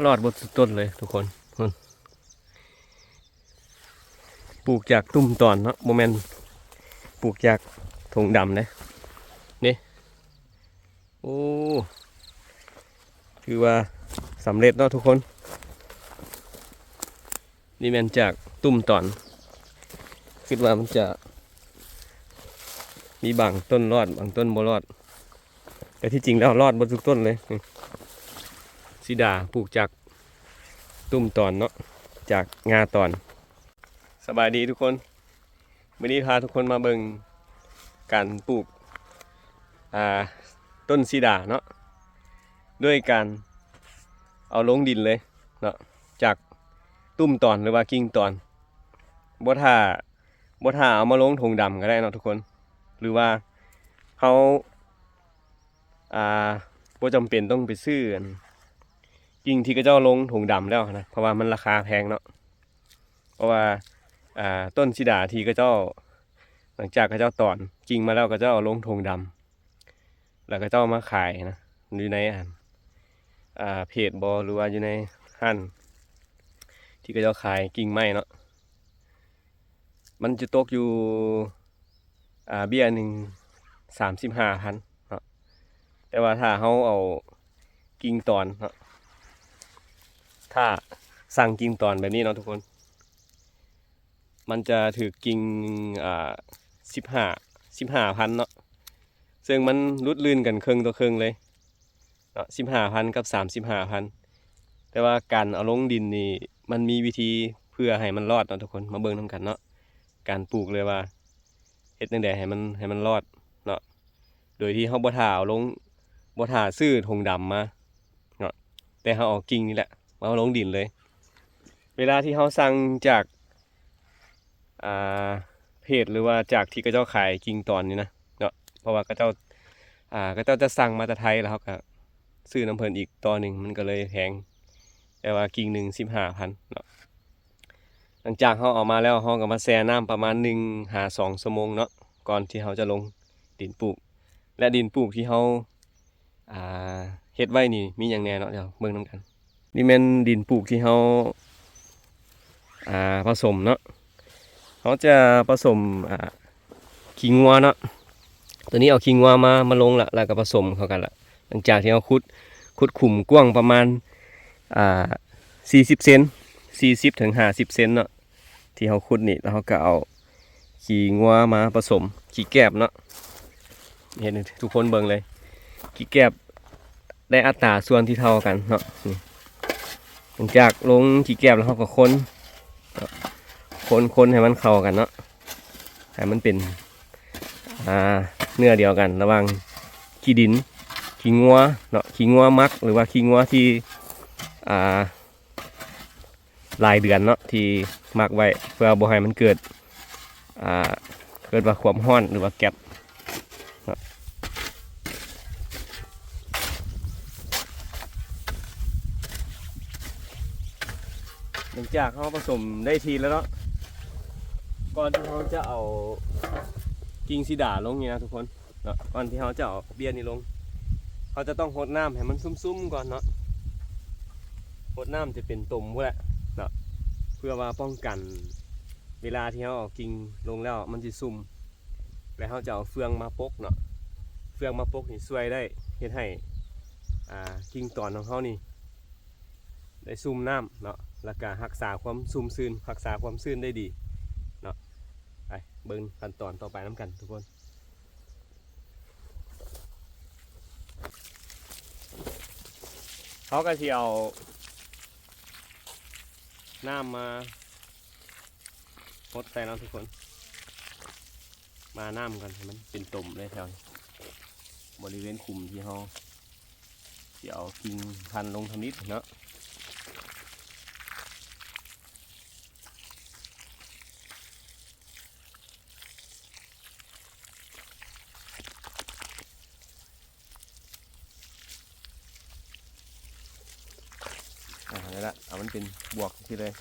รอดบนสุดต้นเลยทุกคนปลูกจากตุ้มตอนเนาะโมเมนปลูกจากถุงดำเลยนี่โอ้คือว่าสำเร็จเนาะทุกคนนี่แมนจากตุ้มตอนคิดว่ามันจะมีบางต้นรอดบางต้นบ่รอดแต่ที่จริงแล้วรอดบนทุกต้นเลยสีดาปลูกจากตุ้มตอนเนาะจากงาตอนสบายดีทุกคนวันนี้พาทุกคนมาเบิ่งการปลูกต้นสีดาเนาะด้วยการเอาลงดินเลยเนาะจากตุ้มตอนหรือว่ากิ่งตอนบ่ท่าเอามาลงถุงดำก็ได้เนาะทุกคนหรือว่าเขาบ่จำเป็นต้องไปซื้อกิ่งที่ก็เจ้าลงถุงดำแล้วนะเพราะว่ามันราคาแพงเนาะเพราะว่าต้นสีดาที่ก็เจ้าหลังจากก็เจ้าตอนกิ่งมาแล้วก็เจ้าเอาลงถุงดำแล้วก็เจ้ามาขายนะอยู่ในเพจบอหรือว่าอยู่ในห้างที่ก็เจ้าขายกิ่งไม้เนาะมันจะตกอยู่เบี้ยหนึ่ง35,000เนาะแต่ว่าถ้าเขาเอากิ่งตอนเนาะถ้าสั่งกิ่งตอนแบบนี้เนาะทุกคนมันจะถือกิ่ง15,000เนาะซึ่งมันรุดลื่นกันครึ่งต่อครึ่งเลยเนาะ15,000กับ35,000แต่ว่าการเอาลงดินนี่มันมีวิธีเพื่อให้มันรอดเนาะทุกคนมาเบิ่งนำกันเนาะการปลูกเลยว่าเฮ็ดจังได๋ให้มันรอดเนาะโดยที่เฮาบ่ท่าเอาลงบ่ท่าซื้อถุงดำมาเนาะแต่เฮาเอากิ่งนี่แหละมาเอาลงดินเลยเวลาที่เฮาสั่งจากเพจหรือว่าจากที่เขาเจ้าขายกิ่งตอนนี่นะเนาะเพราะว่าเขาเจ้าจะสั่งมาจากไทยแล้วเขาก็ซื้อน้ำเพิ่นอีกต่อหนึ่งมันก็เลยแพงแต่ว่ากิ่งหนึ่ง15,000เนาะหลังจากเขาเอามาแล้วเขาก็มาแช่น้ำประมาณ1-2 ชั่วโมงเนาะก่อนที่เขาจะลงดินปลูกและดินปลูกที่เขาเฮ็ดไว้นี่มีอย่างแน่เนาะเดี๋ยวเบิ่งนำกันนี่แม่นดินปลูกที่เขาผสมเนาะเขาจะผสมขี้งัวเนาะตัวนี้เอาขี้งัวมาลงละแล้วก็ผสมเข้ากันละหลังจากที่เขาขุดขุมกว้างประมาณ40 เซน40 ถึง 50 เซนเนาะที่เขาขุดนี่แล้วเขาก็เอาขี้งัวมาผสมขี้แกบเนาะเห็นทุกคนเบิ่งเลยขี้แกบได้อัตราส่วนที่เท่ากันเนาะหลังจากลงขี้แกบแล้วเขาก็คนให้มันเข้ากันเนาะให้มันเป็นเนื้อเดียวกันระหว่างขี้ดินขี้งัวเนาะขี้งัวมักหรือว่าขี้งัวที่รายเดือนเนาะที่มักไว้เพื่อบ่ให้มันเกิดว่าความร้อนหรือว่าแก๊สหลังจากเขาผสมได้ทีแล้วเนาะก่อนที่เขาจะเอากิ่งสีดาลงนี่นะทุกคนเนาะก่อนที่เขาจะเอาเบี้ยนี่ลงเขาจะต้องรดน้ำให้มันซุ่มๆก่อนเนาะรดน้ำจะเป็นตุ่มพวกแหละเนาะเพื่อว่าป้องกันเวลาที่เขาเอากิ่งลงแล้วมันจะซุ่มแล้วเขาจะเอาเฟืองมาปกเนาะเฟืองมาปกนี่ช่วยได้เฮ็ดให้กิ่งตอนของเขานี่ได้ซุ่มน้ำเนาะแล้วก็รักษาความซุ่มซื่นรักษาความซื่นได้ดีเนาะไปเบิ่งขั้นตอนต่อไปน้ำกันทุกคนเขาก็ที่เอาน้ำมาพดใส่เราทุกคนมาน้ำกันให้มันเป็นตุ่มเลยแถวบริเวณคุมที่เขาที่เอากิ่งพันลงทำนิดเนาะนี่แหละเอามันเป็นบวกที่เลย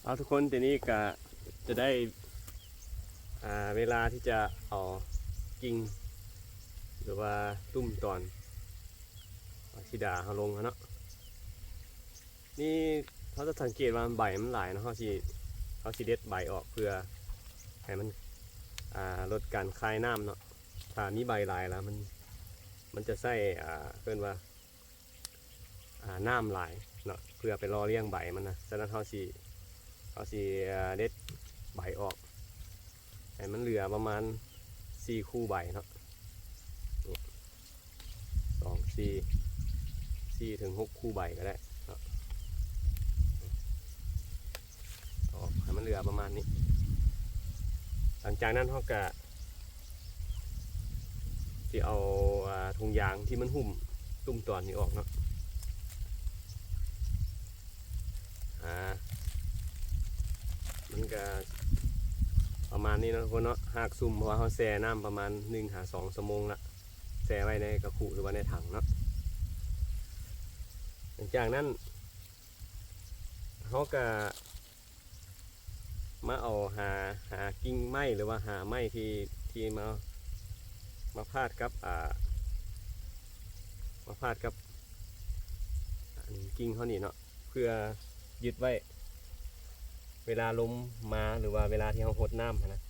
เอาทุกคนทีนี้ก็จะได้เวลาที่จะเอากิ่งหรือว่าตุ้มตอนชิดาเขาลงแล้วเนาะนี่เขาจะสังเกตว่าใบมันหลายนะเขาสิเด็ดใบออกเพื่อให้มันลดการคายน้ำเนาะถ้ามีใบหลายแล้วมันจะใส่เพื่อนว่าน้ำหลายเนาะเพื่อไปรอเลี้ยงใบมันนะฉะนั้นเขาสิเด็ดใบออกให้มันเหลือประมาณ4 คู่ใบเนาะ4 ถึง 6 คู่ใบก็ได้เนาะออกให้มันเหลือประมาณนี้หลังจากนั้นเขาก็ที่เอาถุงยางที่มันหุ้มตุ้มตอนนี้ออกเนาะมันก็ประมาณนี้นะทุกคนเนาะหากซุ่มเพราะว่าเขาแช่น้ำประมาณ1-2 ชั่วโมงละแช่ไว้ในกระปุกหรือว่าในถังเนาะหลังจากนั้นเขาก็มาเอาหากิ่งไม้หรือว่าหาไม้ที่มาพาดกับกิ่งเขานี่เนาะเพื่อยึดไว้เวลาลมมาหรือว่าเวลาที่เขาหดน้ำนะ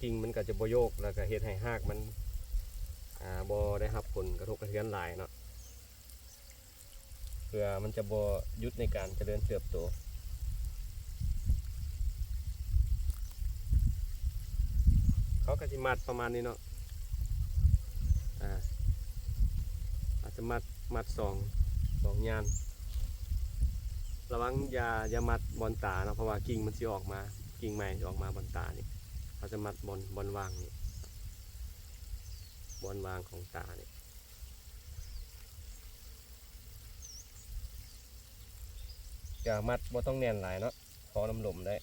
กิ่งมันก็จะโบโยกแล้วก็เฮ็ดให้หากมันบได้รับผลกระทบกระเทือนหลายเนาะเพื่อมันจะบยุดในการเจริญเติบโตเขาก็จะมัดประมาณนี้เนาะอาจจะมัดสองยานระวังอย่ามัดบอลตาเนาะเพราะว่ากิ่งมันจะออกมากิ่งใหม่จะออกมาบอลตานี่เขาจะมัดบอลวางนี่บอลวางของตาเนี่ยอย่ามัดบ่ต้องแน่นหลายเนาะพอน้ำลมได้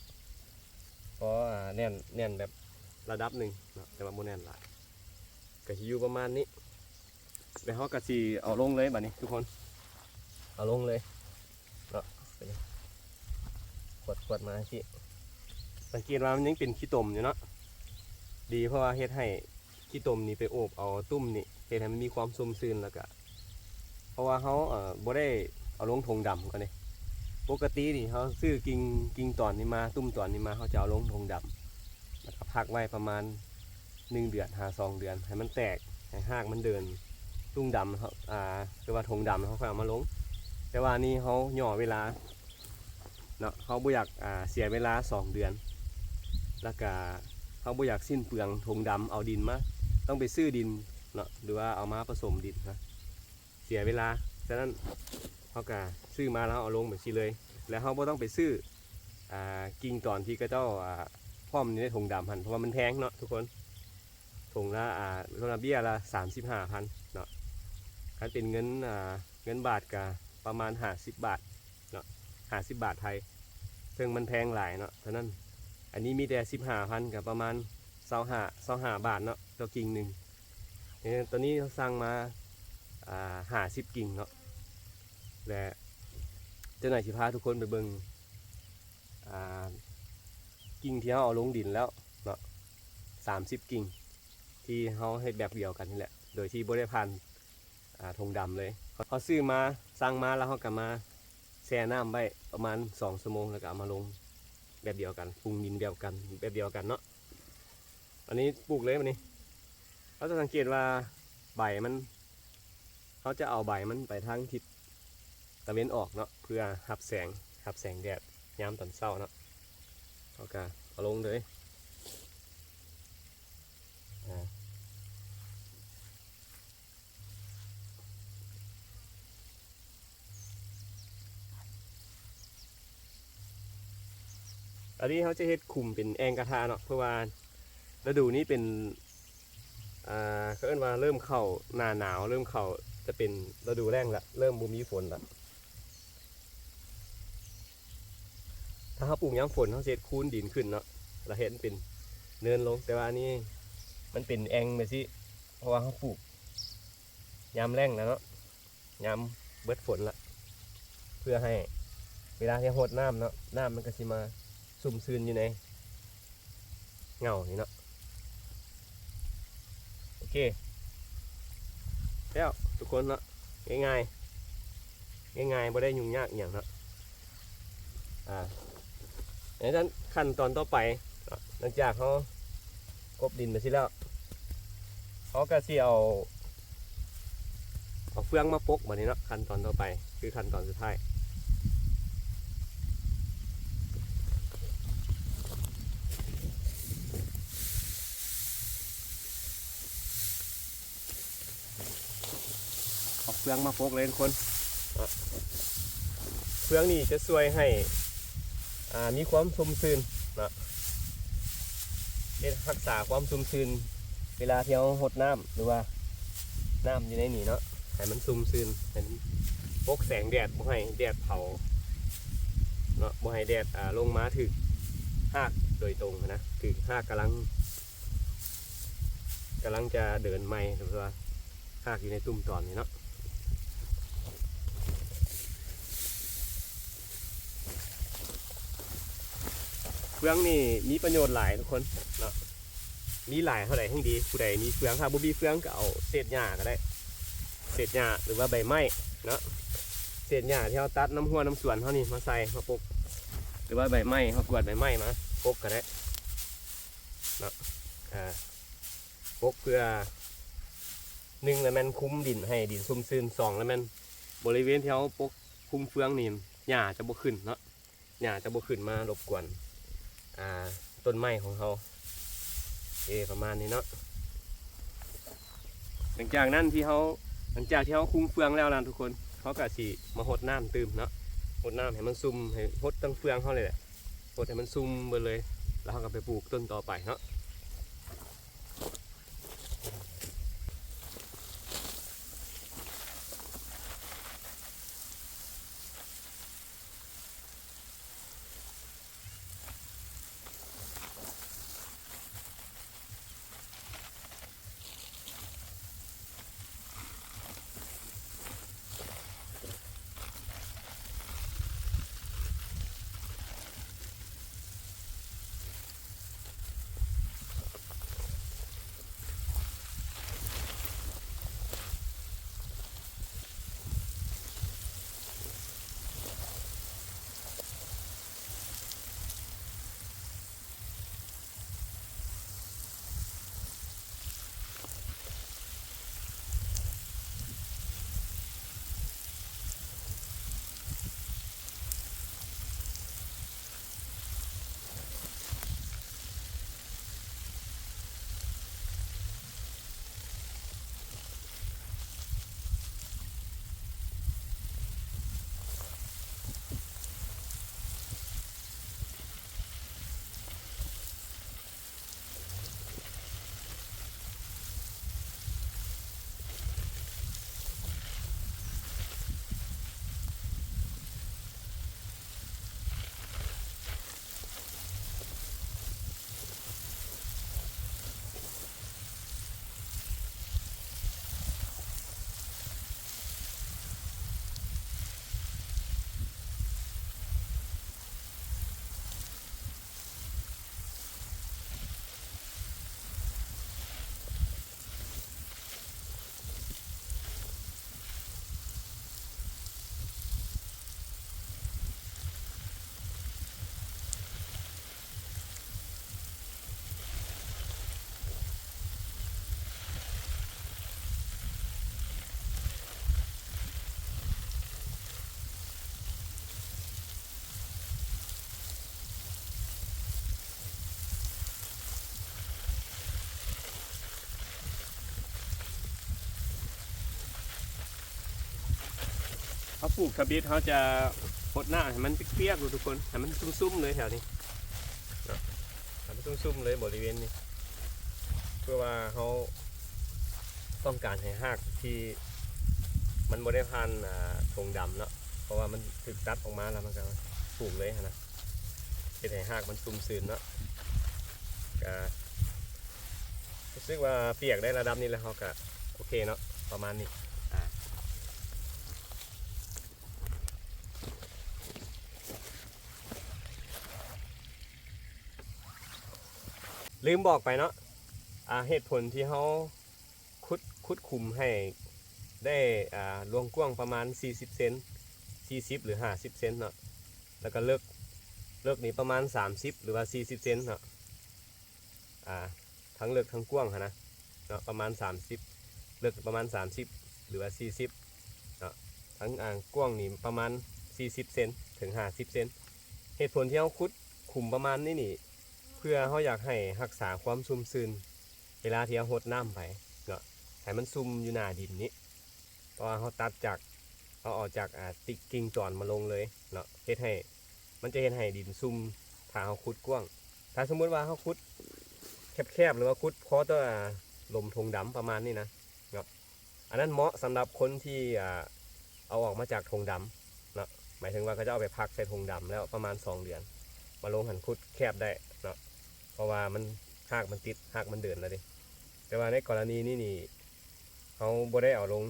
เพราะแน่นแบบระดับหนึ่งเนาะแต่ว่าบ่แน่นหลายก็จะอยู่ประมาณนี้แล้วเขาก็สิเอาลงเลยบัดนี้ทุกคนเอาลงเลยเนาะขวดมาที่สังเกตว่ามันยังเป็นขี้ตมอยู่เนาะดีเพราะว่าเฮ็ดให้ขี้ตมนี่ไปโอบเอาตุ้มนี่เฮ็ดให้มันมีความซุ่มซึนแล้วก็เพราะว่าเขาบ่ได้เอาลงถุงดำกันเลยปกตินี่เขาซื้อกิ่งตอนนี้มาตุ้มตอนนี้มาเขาจะเอาลงถุงดำแล้วก็พักไว้ประมาณ1 เดือน2 เดือนให้มันแตกให้หากมันเดินตุ้มดำเขาคือว่าถุงดำเขาค่อยเอามาลงแต่ว่านี่เขาหย่อเวลาเนาะเขาบ่อยากเสียเวลา2 เดือนแล้วก็เขาบ่อยากสิ้นเปลืองถุงดำเอาดินมาต้องไปซื้อดินเนาะหรือว่าเอามาผสมดินนะเสียเวลาฉะนั้นเขาก็ซื้อมาแล้วเอาลงแบบนี้เลยแล้วเขาบ่ต้องไปซื้อกิ่งตอนที่ก็เจ้าพร้อมอยู่ในถุงดำหันเพราะว่ามันแพงเนาะทุกคนถุงละเบี้ยละ35,000เนาะถ้าเป็นเงินบาทก็ประมาณ50 บาทเนาะ50 บาทไทยซึ่งมันแพงหลายเนาะฉะนั้นอันนี้มีแต่15,000กับประมาณ25 บาทเนาะตัวกิ่งหนึ่งเนี่ยตัวนี้เขาสั่งมา50 กิ่งเนาะและเจ้าหน่ายสิพาทุกคนไปเบิ่งกิ่งที่เขาเอาลงดินแล้วเนาะ30 กิ่งที่เขาให้แบบเดียวกันนี่แหละโดยที่บริพันธ์ธงดำเลยเขาซื้อมาสั่งมาแล้วเขากลับมาแช่น้ำไว้ประมาณ2 ชั่วโมงแล้วก็เอามาลงแบบเดียวกันปรุงดินแบบเดียวกันเนาะอันนี้ปลูกเลยวันนี้เขาจะสังเกตว่าใบมันเขาจะเอาใบมันไปทางทิศตะวันออกเนาะเพื่อหับแสงแดดยามตอนเช้าเนาะเขาก็เอาลงเลยอันนี้เขาจะเฮ็ดคุมเป็นแองกระทาเนาะเพื่อว่าฤดูนี้เป็นเขาเรียกว่าเริ่มเข้าหน้าหนาวเริ่มเข้าจะเป็นฤดูแล้งละเริ่มบ่มีฝนละถ้าเขาปลูกย้ำฝนเขาเฮ็ดคูนดินขึ้นเนาะเราเห็นเป็นเนินลงแต่ว่านี่มันเป็นแองแบบนี้เพราะว่าเขาปลูกยามแล้งแล้วเนาะยามเบิดฝนละเพื่อให้ เวลาที่หดน้ำเนาะน้ำมันก็สิมาซุ่มซึนอยู่ในเงานี่เนาะโอเคแล้วทุกคนเนาะง่ายๆง่ายๆบ่ได้ยุ่งยากอย่างเนาะในนั้นขั้นตอนต่อไปหลังจากเขากบดินไปสิแล้วเขาก็สิเอาเฟืองมาปกแบบนี้เนาะขั้นตอนต่อไปคือขั้นตอนสุดท้ายเอาเฟืองมาปกเลยทุกคนเฟืองนี่จะช่วยให้มีความชุ่มชื้นนะรักษาความชุ่มชื้นเวลาที่เราหดน้ำหรือว่าน้ำอยู่ในนี่เนาะให้มันชุ่มชื้นให้ปกแสงแดดบ่ให้แดดเผาเนาะบ่ให้แดดลงมาถึงหากโดยตรงนะถึงหากกำลังจะเดินไม่หรือว่าหากอยู่ในตุ่มตอนนี่เนาะเฟืองนี่มีประโยชน์หลายทุกคนเนาะมีหลายเท่าไหร่ทั้งดีผู้ใดมีเฟืองถ้าบ่มีเฟืองก็เอาเศษหญ้าก็ได้เศษหญ้าหรือว่าใบไม้เนาะเศษหญ้าที่เราตัดน้ำหัวน้ำสวนเขานี่มาใส่มาปกหรือว่าใบไม้เขากวาดใบไม้มาปกก็ได้เนาะปกเพื่อ1แล้วมันคุ้มดินให้ดินซุ่มซึม2แล้วมันบริเวณที่เขาปกคุ้มเฟืองนี่หญ้าจะบ่ขึ้นเนาะหญ้าจะบ่ขึ้นมารบกวนต้นไม้ของเขาประมาณนี้เนาะหลังจากที่เขาคุ้มเฟืองแล้วนะทุกคนเขาก็สิมาหดน้ำตื่มเนาะหดน้ำให้มันซุ่มให้หดตั้งเฟืองเขาเลยแหละหดให้มันซุ่มไปเลยแล้วเขาก็ไปปลูกต้นต่อไปเนาะเขาปลูกทบิดเขาจะหดหน้าให้มันเปียกๆดูทุกคนให้มันซุ่มๆเลยแถวนี้ให้มันซุ่มๆเลยบริเวณนี้เพื่อว่าเขาต้องการให้หากที่มันบริพันธ์ธงดำเนาะเพราะว่ามันถึกตัดออกมาแล้วมันก็ปลูกเลยนะเป็นให้หากมันซุ่มซึมเนาะก็รู้สึกว่าเปียกได้ระดับนี้แล้วเขาก็โอเคเนาะประมาณนี้ ลืมบอกไปเนาะเหตุผลที่เขาคุดคุมให้ได้รวงกว้างประมาณ40เซน40หรือ50เซนเนาะแล้วก็เลิกนี้ประมาณ30หรือว่า40เซนเนาะทั้งเลิกทั้งกว้างนะเนาะประมาณ30เลิกประมาณ30หรือว่า40เนาะทั้งกว้างนี่ประมาณ40เซนถึง50เซนเหตุผลที่เขาคุดคุมประมาณนี้นี่เพื่อเขาอยากให้รักษาความชุ่มชื้นเวลาที่เขาหดน้ำไปเนาะให้มันซุ่มอยู่หน้าดินนี้เพราะว่าเขาตัดจากเขาออกจากติกกิ่งจอนมาลงเลยเนาะเฮ็ดให้มันจะเฮ็ดให้ดินซุ่มถ้าเขาคุดกว้างถ้าสมมติว่าเขาคุดแคบๆหรือว่าคุดเพราะตัวลมทงดำประมาณนี้นะเนาะอันนั้นเหมาะสำหรับคนที่เอาออกมาจากทงดำเนาะหมายถึงว่าเขาจะเอาไปพักใส่ทงดำแล้วประมาณ2 เดือนมาลงหันคุดแคบได้เนาะเพราะว่ามันหากมันติดหากมันเดินแล้วดิแต่ว่าในกรณีนี้นี่เขาบ่ได้เอาลง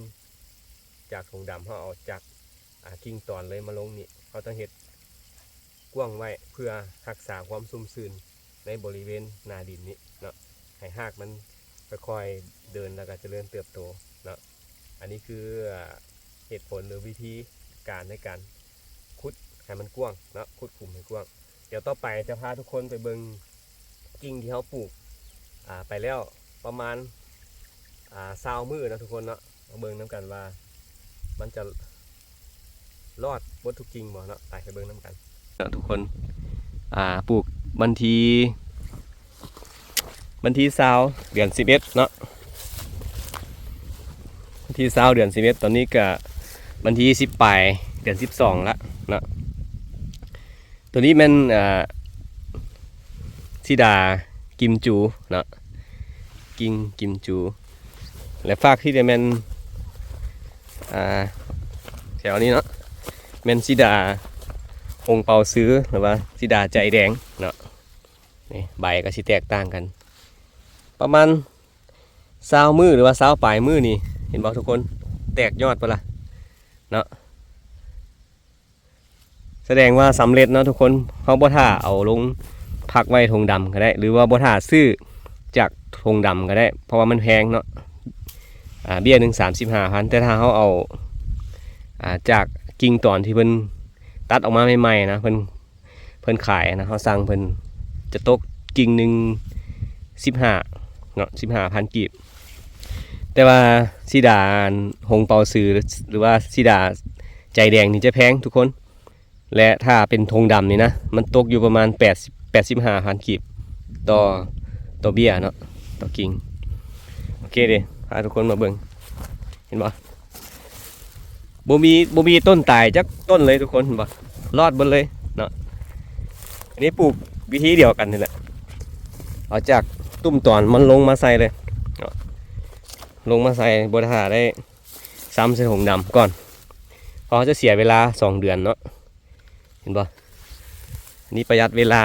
จากทงดำเขาเอาจากกิ่งตอนเลยมาลงนี่เขาต้องเฮ็ดกว้างไว้เพื่อรักษาความชุ่มชื้นในบริเวณหน้าดินนี้เนาะให้หากมันค่อยๆเดินแล้วก็เจริญเติบโตเนาะอันนี้คือเหตุผลหรือวิธีการในการคุดให้มันกว้างเนาะคุดคุมให้กว้างเดี๋ยวต่อไปจะพาทุกคนไปเบิ่งกิ่งที่เขาปลูกไปแล้วประมาณ20 มื้อนะทุกคนเนาะมาเบิ่งน้ำกันว่ามันจะรอดบดทุกกิ่งบ่เนาะไปเบิ่งน้ำกันทุกคนปลูกวันที่20 เดือน 11เนาะวันที่20 เดือน 11ตอนนี้ก็วันที่10 ปลายเดือน 12ละเนาะตัวนี้มันธิดากิมจูเนาะกิ่งกิมจูและฟากที่จะเป็นแถวนี้เนาะเมนซิดาองเปาซื้อหรือว่าซิดาใจแดงเนาะนี่ใบก็สิแตกต่างกันประมาณ20 มื้อหรือว่า20 ปลายมื้อนี่เห็นบอกทุกคนแตกยอดไปละเนาะแสดงว่าสำเร็จเนาะทุกคนเขาบ่ท่าเอาลงพักไว้ธงดำก็ได้หรือว่าบ่ท่าซื้อจากธงดำก็ได้เพราะว่ามันแพงเนาะเบี้ยหนึ่ง35,000แต่ถ้าเขาเอาจากกิ่งตอนที่เพิ่นตัดออกมาใหม่ๆนะเพิ่นขายนะเขาสั่งเพิ่นจะตกกิ่งหนึ่ง15เนาะ15,000 กีบแต่ว่าสีดาหงเปาซื้อหรือว่าสีดาใจแดงนี่จะแพงทุกคนและถ้าเป็นธงดำนี่นะมันตกอยู่ประมาณ85,000 กีบต่อเบี้ยเนาะต่อกิ่งโอเคเด้พาทุกคนมาเบิ่งเห็นบ่บ่มีต้นตายจักต้นเลยทุกคนเห็นบ่รอดบนเลยเนาะอันนี้ปลูกวิธีเดียวกันนี่แหละเอาจากตุ้มตอนมันลงมาใส่เลยเนาะลงมาใส่บนถาได้ซ้ำใส่ถุงดำก่อนเพราะจะเสียเวลา2 เดือนเนาะเห็นบ่อันนี้ประหยัดเวลา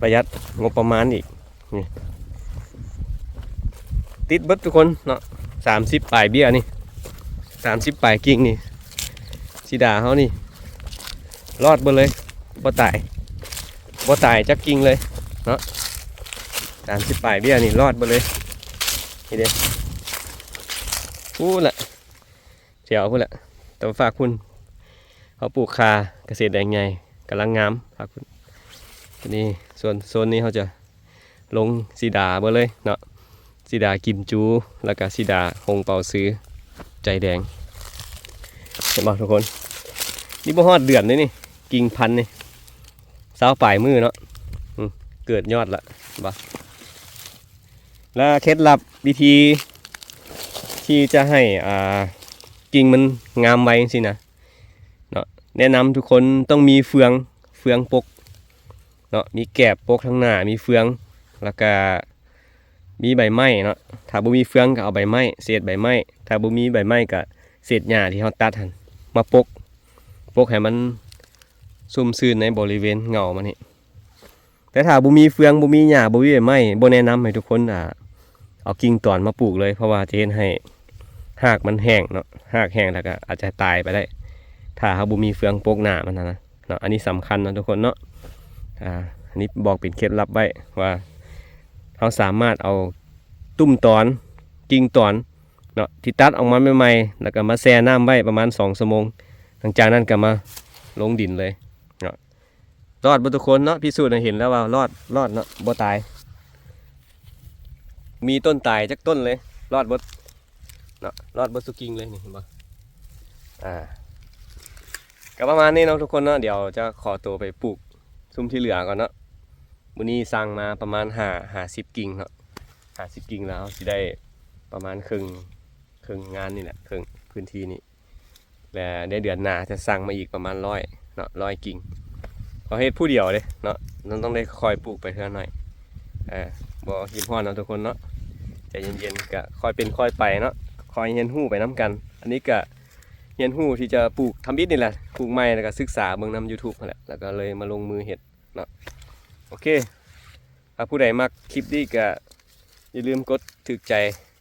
ประหยัดงบประมาณอีกนี่ติดเบิดทุกคนเนาะ30 ปลายเบี้ยนี่30 ปลายกิ่งนี่สีดาเขานี่รอดบนเลยบ่ตายจักกิ่งเลยเนาะ30 ปลายเบี้ยนี่รอดบนเลยนี่เด้พูดละเจียวพูดละแต่ฝากคุณเขาปลูกคาเกษตรแดงใหญ่กำลังงามฝากคุณทีนี้ส่วนโซนนี้เขาจะลงสีดาบนเลยเนาะสีดากิมจูแล้วก็สีดาหงเปาซื้อใจแดงเห็นบ่ทุกคนนี่บ่ฮอดเดือนเลยนี่กิ่งพันนี่20 ปลายมือเนาะเกิดยอดละบ่แล้วเคล็ดลับวิธีที่จะให้กิ่งมันงามไว้สินะเนาะแนะนำทุกคนต้องมีเฟืองปกเนาะมีแกบปกทั้งหน้ามีเฟืองแล้วก็มีใบไม้เนาะถ้าบ่มีเฟืองก็เอาใบไม้เศษใบไม้ถ้าบ่มีใบไม้ก็เศษหญ้าที่เขาตัดหั่นมาปกให้มันซุ่มซื่นในบริเวณเงามันนี่แต่ถ้าบ่มีเฟืองบ่มีหญ้าบ่มีใบไม้บ่แนะนำให้ทุกคนเอากิ่งตอนมาปลูกเลยเพราะว่าจะเห็นให้หากมันแห้งเนาะหากแห้งแล้วก็อาจจะตายไปได้ถ้าเขาบ่มีเฟืองปกหน้ามันนะเนาะอันนี้สำคัญนะทุกคนเนาะอันนี้บอกเป็นเคล็ดลับไว้ว่า เราสามารถเอาตุ้มตอนกิ่งตอนเนาะที่ตัดออกมาใหม่ๆแล้วก็มาแช่น้ำไว้ประมาณ2 ชั่วโมงหลังจากนั้นก็มาลงดินเลยเนาะรอดบ่ทุกคนเนาะพิสูจน์ให้เห็นแล้วว่ารอดเนาะบ่ตายมีต้นตายจักต้นเลยรอดบ่เนาะรอดบ่สุกิ่งเลยนี่เห็นบ่ก็ประมาณนี้เนาะทุกคนเนาะเดี๋ยวจะขอตัวไปปลูกซุ่มที่เหลือก่อนเนาะมื้อนี้สั่งมาประมาณ50กิ่งเนาะ50กิ่งแล้วสิได้ประมาณครึ่งงานนี่แหละครึ่งพื้นที่นี้และในเดือนหน้าจะสั่งมาอีกประมาณ100เนาะ100กิ่งเขาเฮ็ดผู้เดียวเลยเนาะนั่นต้องได้คอยปลูกไปเท่าหน่อยบ่หิมฮ้อนเนาะทุกคนเนาะใจเย็นๆก็ค่อยเป็นค่อยไปเนาะคอยเรียนรู้ไปน้กันอันนี้ก็เรียนรู้ที่จะปลูกทำบิดนี่แหละปลูกไม้แล้วก็ศึกษาเบิ่งนำ YouTube นั่นแหละแล้วก็เลยมาลงมือเฮ็ดเนาะโอเคถ้าผู้ใดมักคลิปนี้ก็อย่าลืมกดถูกใจ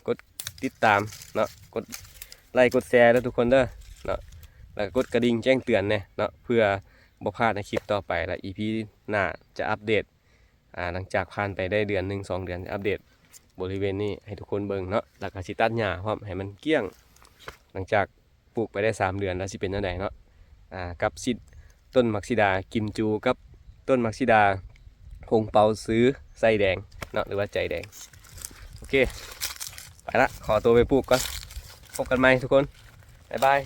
กดติดตามเนาะกดไลค์กดแชร์แล้วทุกคนเด้อเนาะแล้วก็กดกระดิ่งแจ้งเตือนเนาะเพื่อบ่พลาดในคลิปต่อไปและ EP หน้าจะอัปเดตหลังจากผ่านไปได้เดือน1 2 เดือนจะอัปเดตบริเวณนี้ให้ทุกคนเบิ่งเนาะแล้วก็สิตัดหญ้าพร้อมให้มันเกลี้ยงหลังจากปลูกไปได้3 เดือนแล้วสิเป็นจังไดเนาะกับต้นมักซิดากิมจูกับต้นมักซิดาหงเปาซื้อไส้แดงเนาะหรือว่าใจแดงโอเคไปละขอตัวไปปลูกก่อนพบกันใหม่ทุกคนบ๊ายบาย